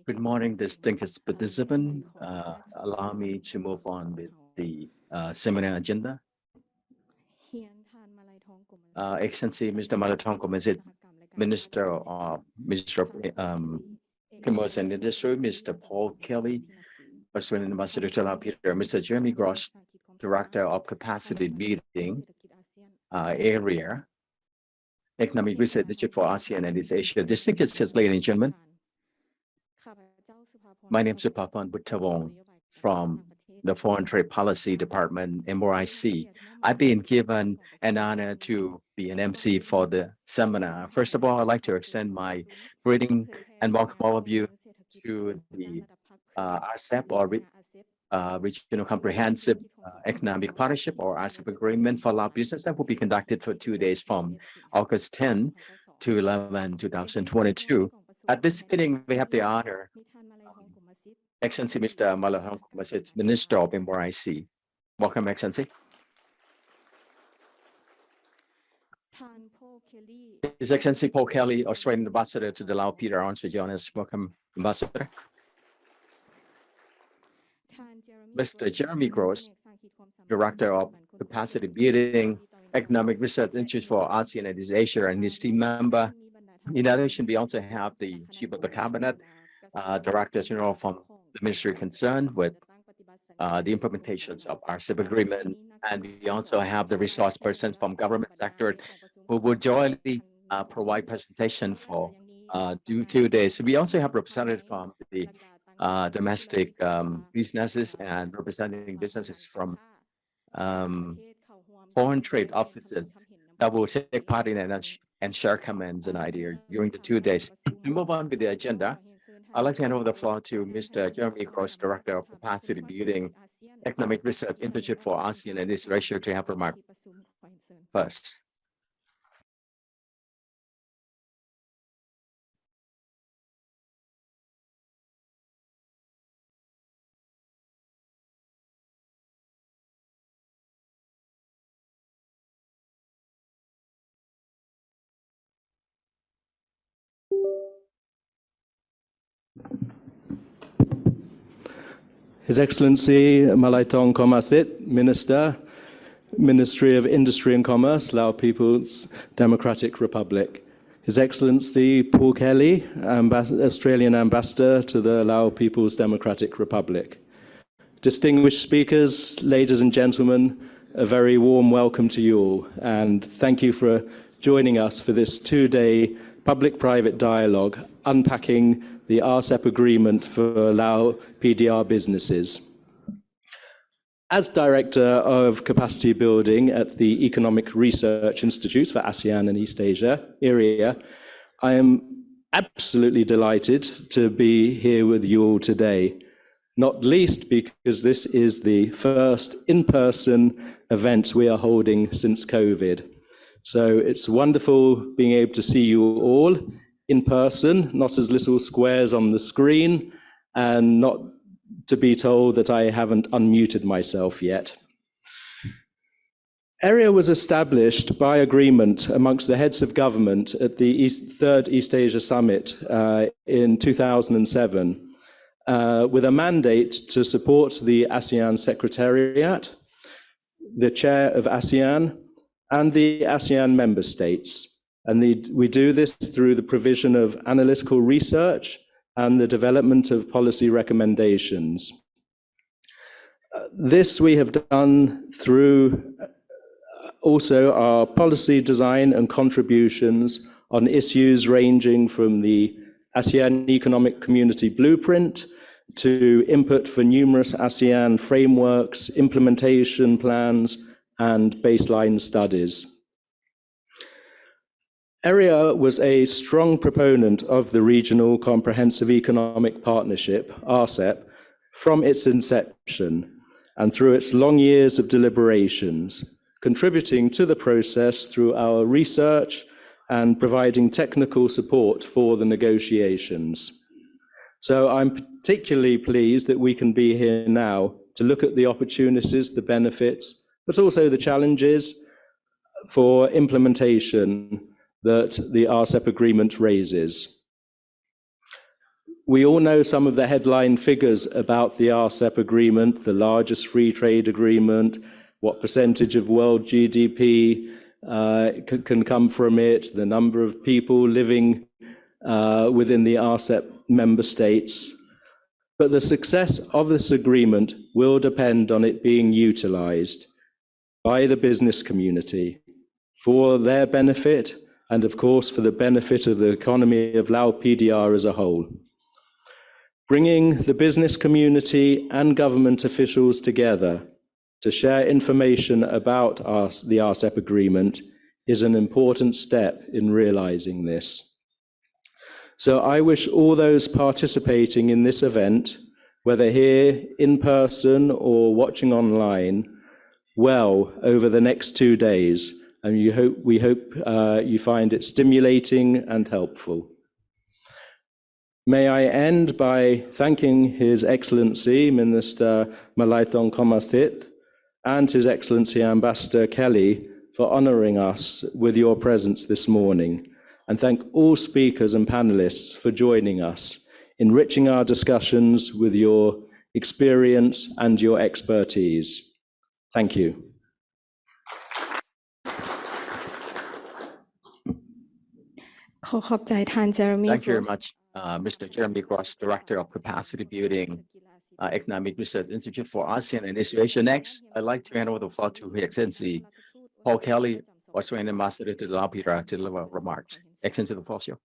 Good morning, distinguished participants. Allow me to move on with the seminar agenda. Excellency Mr. Malaithong KOMMASITH, Minister of Commerce and Industry, Mr. Paul Kelly, Australian Ambassador to Lao Peter, Mr. Jeremy Gross, Director of Capacity Building, ERIA, Economic Research Institute for ASEAN and East Asia. Distinguished ladies and gentlemen, my name is Supapan Buttawong from the Foreign Trade Policy Department, MOIC. I've been given an honor to be an MC for the seminar. First of all, I'd like to extend my greeting and welcome all of you to the RCEP or Regional Comprehensive Economic Partnership or RCEP Agreement for Lao Business that will be conducted for 2 days from August 10 to 11, 2022. At this meeting, we have the honor Excellency Mr. Malaithong KOMMASITH, Minister of MOIC. Welcome, Excellency. His Excellency Paul Kelly, Australian Ambassador to the Lao Peter, on to join us. Welcome, Ambassador. Mr. Jeremy Gross, Director of Capacity Building, Economic Research Institute for ASEAN and East Asia, and his team member. In addition, we also have the Chief of the Cabinet, Director General from the Ministry concerned with the implementations of our RCEP agreement, and we also have the resource persons from government sector who will jointly provide presentation for 2 days. We also have representatives from the domestic businesses and representing businesses from foreign trade offices that will take part in and share comments and ideas during the 2 days. To move on with the agenda, I'd like to hand over the floor to Mr. Jeremy Gross, Director of Capacity Building, Economic Research Institute for ASEAN and East Asia, to have remarks first. His Excellency Malaithong KOMMASITH, Minister, Ministry of Industry and Commerce, Lao People's Democratic Republic. His Excellency Paul Kelly, Australian Ambassador to the Lao People's Democratic Republic. Distinguished speakers, ladies and gentlemen, a very warm welcome to you all, and thank you for joining us for this 2-day public-private dialogue unpacking the RCEP agreement for Lao PDR businesses. As Director of Capacity Building at the Economic Research Institute for ASEAN and East Asia, ERIA, I am absolutely delighted to be here with you all today, not least because this is the first in-person event we are holding since COVID. So it's wonderful being able to see you all in person, not as little squares on the screen, and not to be told that I haven't unmuted myself yet. ERIA was established by agreement amongst the heads of government at the Third East Asia Summit in 2007, with a mandate to support the ASEAN Secretariat, the Chair of ASEAN, and the ASEAN member states. And we do this through the provision of analytical research and the development of policy recommendations. This we have done through also our policy design and contributions on issues ranging from the ASEAN Economic Community Blueprint to input for numerous ASEAN frameworks, implementation plans, and baseline studies. ERIA was a strong proponent of the Regional Comprehensive Economic Partnership, RCEP, from its inception and through its long years of deliberations, contributing to the process through our research and providing technical support for the negotiations. So I'm particularly pleased that we can be here now to look at the opportunities, the benefits, but also the challenges for implementation that the RCEP agreement raises. We all know some of the headline figures about the RCEP agreement, the largest free trade agreement, what percentage of world GDP can come from it, the number of people living within the RCEP member states. But the success of this agreement will depend on it being utilized by the business community for their benefit and, of course, for the benefit of the economy of Lao PDR as a whole. Bringing the business community and government officials together to share information about the RCEP agreement is an important step in realizing this. So I wish all those participating in this event, whether here in person or watching online, well over the next 2 days, and we hope you find it stimulating and helpful. May I end by thanking His Excellency Minister Malaithong KOMMASITH and His Excellency Ambassador Kelly for honouring us with your presence this morning, and thank all speakers and panellists for joining us, enriching our discussions with your experience and your expertise. Thank you. Thank you very much, Mr. Jeremy Gross, Director of Capacity Building, Economic Research Institute for ASEAN and East Asia. Next, I'd like to hand over the floor to His Excellency Paul Kelly, Australian Ambassador to the Lao PDR, to deliver remarks. Excellency, the floor is yours.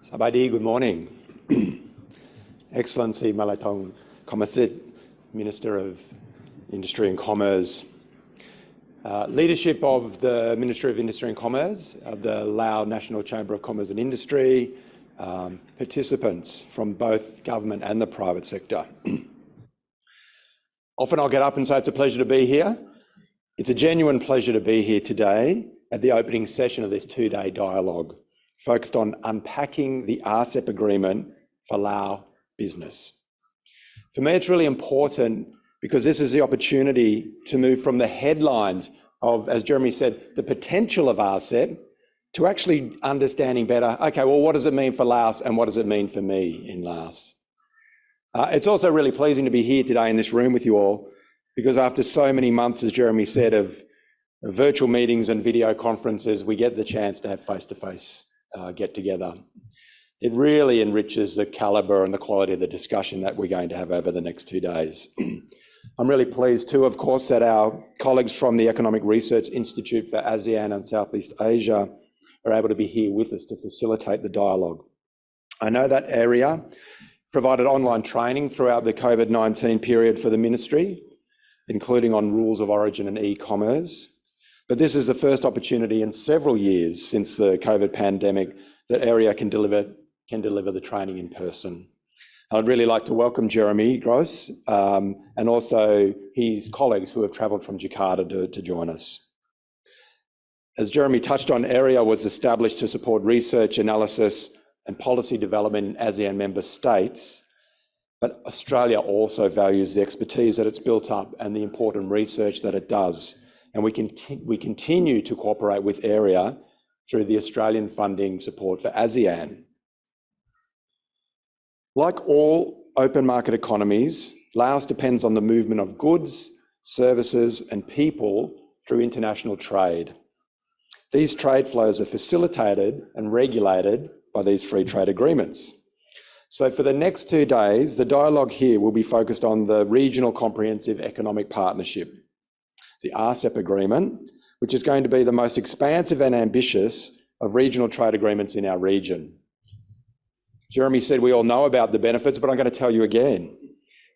Sabadi, good morning. Excellency Malaithong KOMMASITH, Minister of Industry and Commerce, leadership of the Ministry of Industry and Commerce, the Lao National Chamber of Commerce and Industry, participants from both government and the private sector. Often I'll get up and say it's a pleasure to be here. It's a genuine pleasure to be here today at the opening session of this 2-day dialogue focused on unpacking the RCEP agreement for Lao business. For me, it's really important because this is the opportunity to move from the headlines of, as Jeremy said, the potential of RCEP to actually understanding better, okay, well, what does it mean for Laos and what does it mean for me in Laos? It's also really pleasing to be here today in this room with you all, because after so many months, as Jeremy said, of virtual meetings and video conferences, we get the chance to have face-to-face get together. It really enriches the calibre and the quality of the discussion that we're going to have over the next 2 days. I'm really pleased too, of course, that our colleagues from the Economic Research Institute for ASEAN and Southeast Asia are able to be here with us to facilitate the dialogue. I know that ERIA provided online training throughout the COVID-19 period for the ministry, including on rules of origin and e-commerce. But this is the first opportunity in several years since the COVID pandemic that ERIA can deliver the training in person. I'd really like to welcome Jeremy Gross and also his colleagues who have travelled from Jakarta to join us. As Jeremy touched on, ERIA was established to support research, analysis and policy development in ASEAN member states, but Australia also values the expertise that it's built up and the important research that it does. And we continue to cooperate with ERIA through the Australian funding support for ASEAN. Like all open market economies, Laos depends on the movement of goods, services and people through international trade. These trade flows are facilitated and regulated by these free trade agreements. So for the next 2 days, the dialogue here will be focused on the Regional Comprehensive Economic Partnership, the RCEP agreement, which is going to be the most expansive and ambitious of regional trade agreements in our region. Jeremy said we all know about the benefits, but I'm going to tell you again.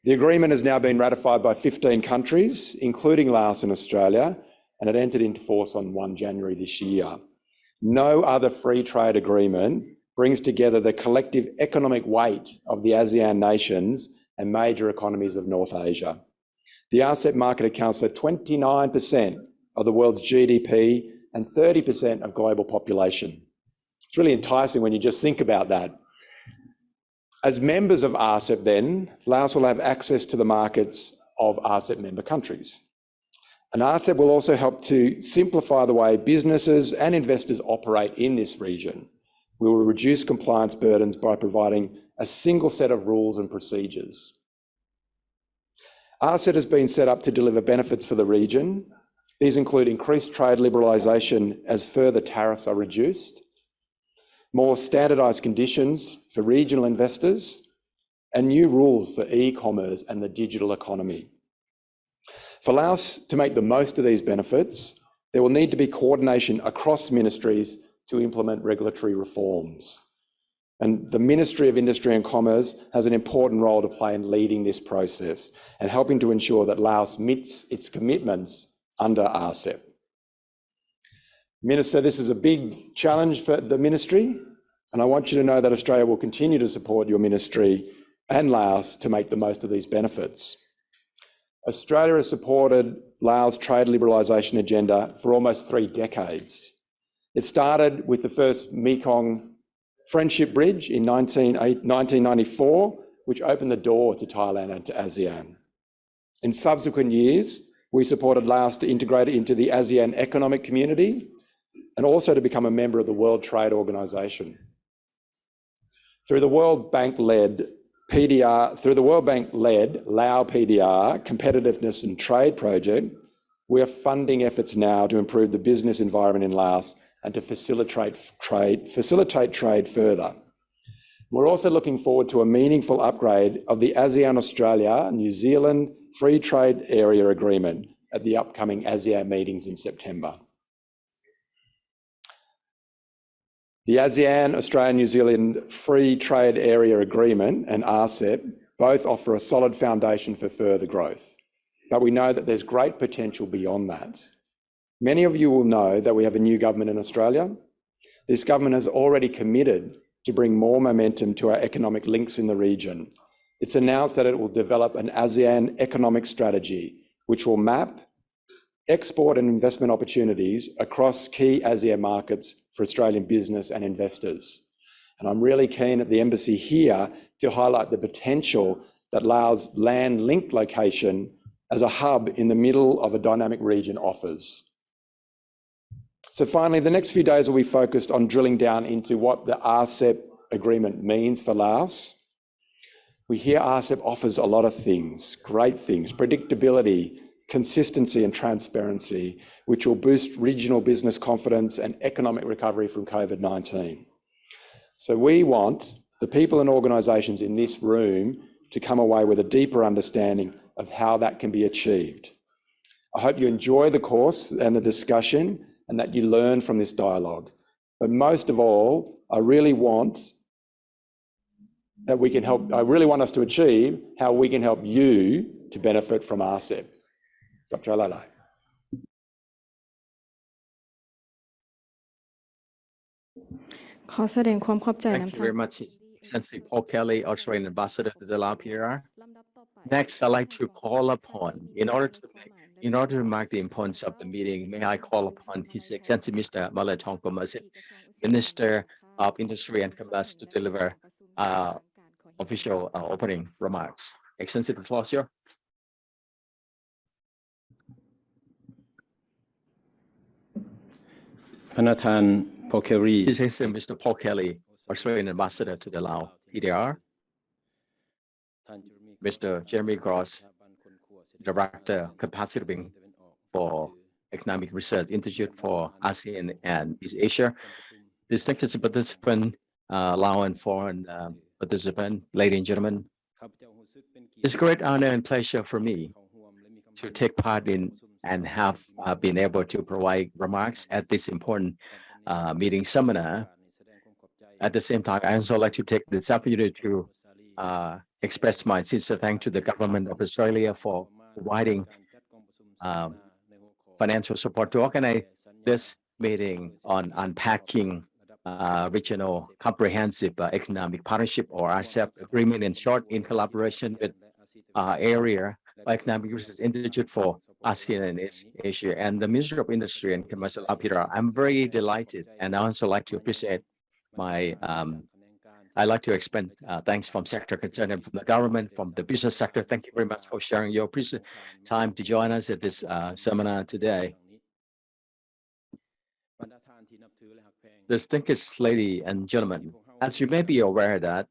The agreement has now been ratified by 15 countries, including Laos and Australia, and it entered into force on 1 January this year. No other free trade agreement brings together the collective economic weight of the ASEAN nations and major economies of North Asia. The RCEP market accounts for 29% of the world's GDP and 30% of global population. It's really enticing when you just think about that. As members of RCEP then, Laos will have access to the markets of RCEP member countries. And RCEP will also help to simplify the way businesses and investors operate in this region. We will reduce compliance burdens by providing a single set of rules and procedures. RCEP has been set up to deliver benefits for the region. These include increased trade liberalisation as further tariffs are reduced, more standardised conditions for regional investors, and new rules for e-commerce and the digital economy. For Laos to make the most of these benefits, there will need to be coordination across ministries to implement regulatory reforms. And the Ministry of Industry and Commerce has an important role to play in leading this process and helping to ensure that Laos meets its commitments under RCEP. Minister, this is a big challenge for the ministry, and I want you to know that Australia will continue to support your ministry and Laos to make the most of these benefits. Australia has supported Laos' trade liberalisation agenda for almost 3 decades. It started with the first Mekong Friendship Bridge in 1994, which opened the door to Thailand and to ASEAN. In subsequent years, we supported Laos to integrate into the ASEAN economic community and also to become a member of the World Trade Organization. Through the World Bank-led Lao PDR Competitiveness and Trade Project, we are funding efforts now to improve the business environment in Laos and to facilitate trade further. We're also looking forward to a meaningful upgrade of the ASEAN-Australia-New Zealand Free Trade Area Agreement at the upcoming ASEAN meetings in September. The ASEAN-Australia-New Zealand Free Trade Area Agreement and RCEP both offer a solid foundation for further growth, but we know that there's great potential beyond that. Many of you will know that we have a new government in Australia. This government has already committed to bring more momentum to our economic links in the region. It's announced that it will develop an ASEAN economic strategy, which will map export and investment opportunities across key ASEAN markets for Australian business and investors. And I'm really keen at the embassy here to highlight the potential that Laos' land-linked location as a hub in the middle of a dynamic region offers. So finally, the next few days will be focused on drilling down into what the RCEP agreement means for Laos. We hear RCEP offers a lot of things, great things, predictability, consistency and transparency, which will boost regional business confidence and economic recovery from COVID-19. So we want the people and organisations in this room to come away with a deeper understanding of how that can be achieved. I hope you enjoy the course and the discussion and that you learn from this dialogue. But most of all, I really want us to achieve how we can help you to benefit from RCEP. Dr. Lalai. Thank you very much, Excellency Paul Kelly, Australian Ambassador to the Lao PDR. Next, I'd like to call upon, in order to mark the importance of the meeting, may I call upon His Excellency Mr. Malaithong, KOMMASITH, Minister of Industry and Commerce, to deliver official opening remarks. Excellency, the floor is yours. Panathan Paul Kelly. His Excellency Mr. Paul Kelly, Australian Ambassador to the Lao PDR. Mr. Jeremy Gross, Director, Capacity Building for Economic Research Institute for ASEAN and East Asia. Distinguished participant, Lao and foreign participant, ladies and gentlemen, it's a great honor and pleasure for me to take part in and have been able to provide remarks at this important meeting seminar. At the same time, I also like to take this opportunity to express my sincere thanks to the government of Australia for providing financial support to organize this meeting on unpacking regional comprehensive economic partnership, or RCEP agreement in short, in collaboration with ERIA, Economic Research Institute for ASEAN and East Asia, and the Ministry of Industry and Commerce, Lao PDR. I'm very delighted, and I also like to appreciate my I'd like to extend thanks from sector concerned and from the government, from the business sector. Thank you very much for sharing your precious time to join us at this seminar today. Distinguished ladies and gentlemen, as you may be aware that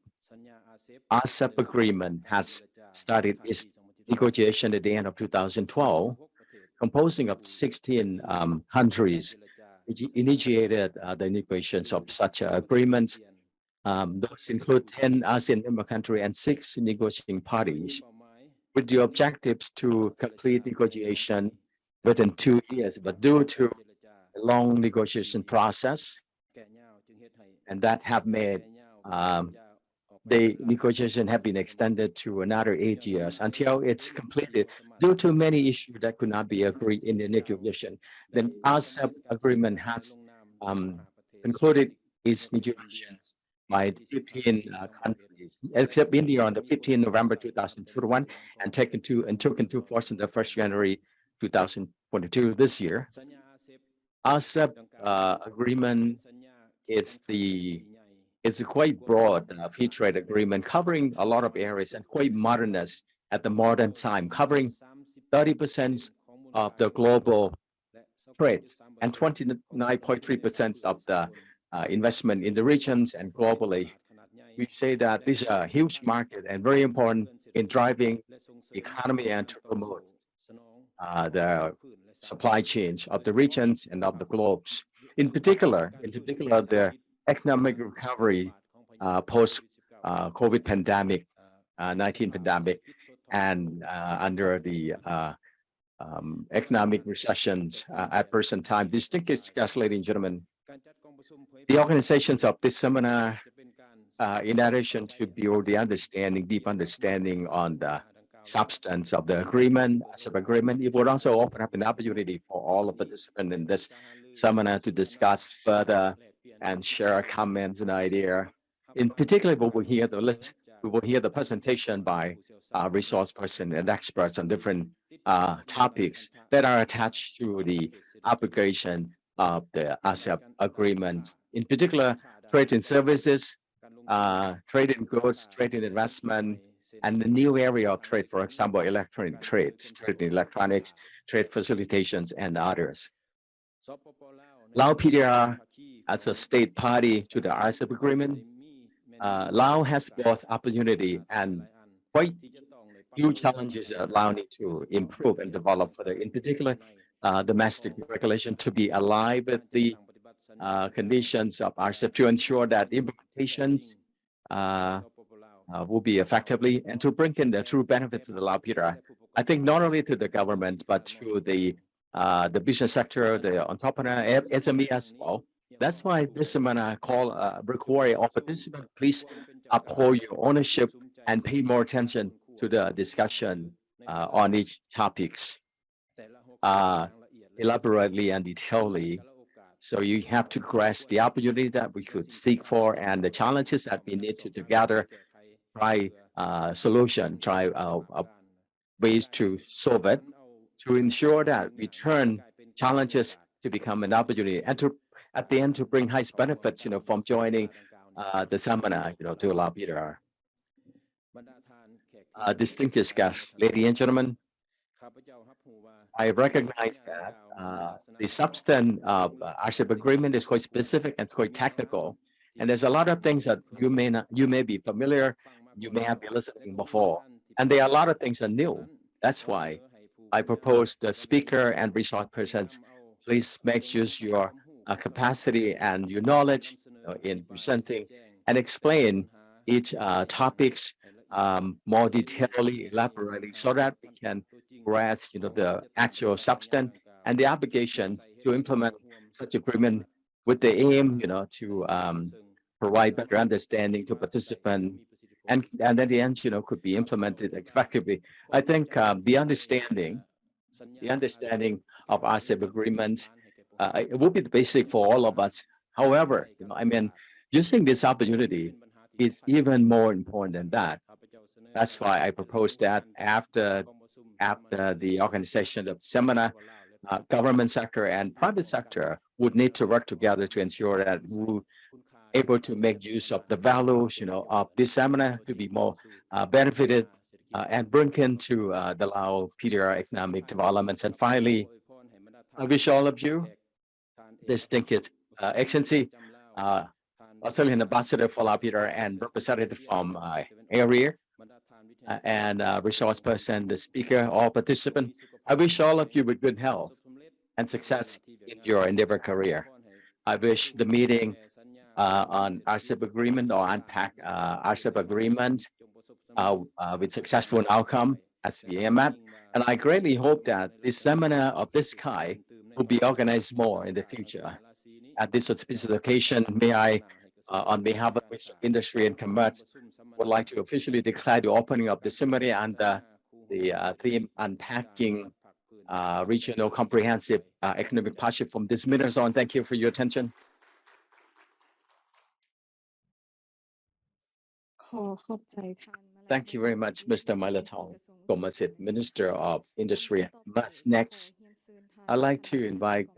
RCEP agreement has started its negotiation at the end of 2012, composing of 16 countries initiated the negotiations of such agreements. Those include 10 ASEAN member countries and 6 negotiating parties, with the objectives to complete negotiation within 2 years. But due to a long negotiation process, and that have made the negotiation have been extended to another 8 years until it's completed due to many issues that could not be agreed in the negotiation. The RCEP agreement has concluded its negotiations by 15 countries, except India on the 15th November 2021, and took into force on the 1st January 2022 this year. RCEP agreement it's a quite broad free trade agreement covering a lot of areas and quite modernist at the modern time, covering 30% of the global trades and 29.3% of the investment in the regions and globally. We say that this is a huge market and very important in driving the economy and to promote the supply chains of the regions and of the globes. In particular, the economic recovery post COVID pandemic, 19 pandemic, and under the economic recessions at present time. Distinguished guests, ladies and gentlemen, the organizations of this seminar, in addition to build the deep understanding on the substance of the agreement, it would also open up an opportunity for all of the participants in this seminar to discuss further and share comments and ideas. In particular, we will hear the presentation by resource person and experts on different topics that are attached to the application of the RCEP agreement. In particular, trade in services, trade in goods, trade in investment, and the new area of trade, for example, electronic trades, trade in electronics, trade facilitations, and others. Lao PDR, as a state party to the RCEP agreement, Lao has both opportunity and quite huge challenges that Lao need to improve and develop further. In particular, domestic regulation to be aligned with the conditions of RCEP to ensure that implementations will be effectively and to bring in the true benefits of the Lao PDR. I think not only to the government, but to the business sector, the entrepreneur, SME as well. That's why this seminar require all participants, please uphold your ownership and pay more attention to the discussion on each topics elaborately and detailedly. So you have to grasp the opportunity that we could seek for and the challenges that we need to together try ways to solve it, to ensure that we turn challenges to become an opportunity and to at the end to bring highest benefits, from joining the seminar, to Lao PDR. Distinguished guests, ladies and gentlemen, I recognize that the substance of RCEP agreement is quite specific and quite technical, and there's a lot of things that you may be familiar, you may have been listening before, and there are a lot of things that are new. That's why I propose the speaker and resource persons, please make use your capacity and your knowledge in presenting and explain each topics more detailedly, elaborately, so that we can grasp, the actual substance and the obligation to implement such agreement with the aim, to provide better understanding to participants, and at the end, could be implemented effectively. I think the understanding of RCEP agreements, it will be the basic for all of us. However, using this opportunity is even more important than that. That's why I propose that after the organization of seminar, government sector and private sector would need to work together to ensure that able to make use of the values, of this seminar to be more benefited and bring into the Lao PDR economic developments. And finally, I wish all of you, distinguished Excellency, Australian Ambassador for Lao PDR and representative from ERIA, and resource person, the speaker, all participants. I wish all of you with good health and success in your endeavor career. I wish the meeting on RCEP agreement or unpack RCEP agreement with successful outcome as we aim at. And I greatly hope that this seminar of this kind will be organized more in the future. At this auspicious occasion, may I, on behalf of the Industry and Commerce, would like to officially declare the opening of the seminar under the theme Unpacking Regional Comprehensive Economic Partnership from this minute on. Thank you for your attention. Thank you very much, Mr. Malaithong, KOMMASITH, Minister of Industry. Next, I'd like to invite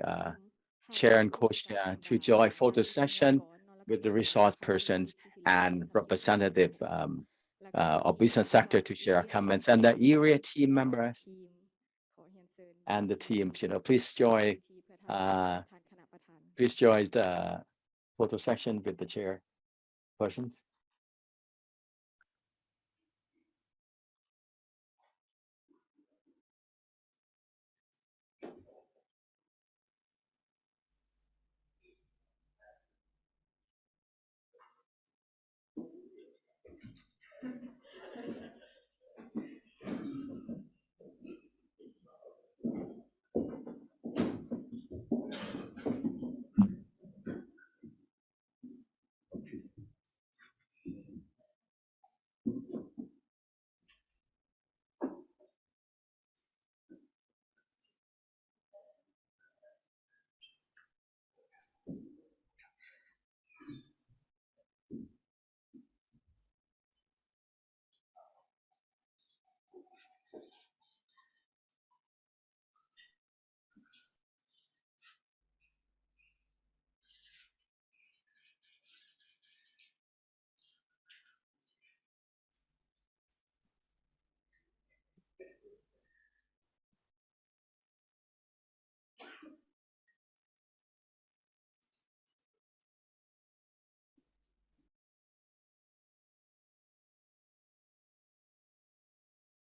Chair and Co-Chair to join photo session with the resource persons and representative of business sector to share comments, and the ERIA team members and the teams. Please join the photo session with the chair persons.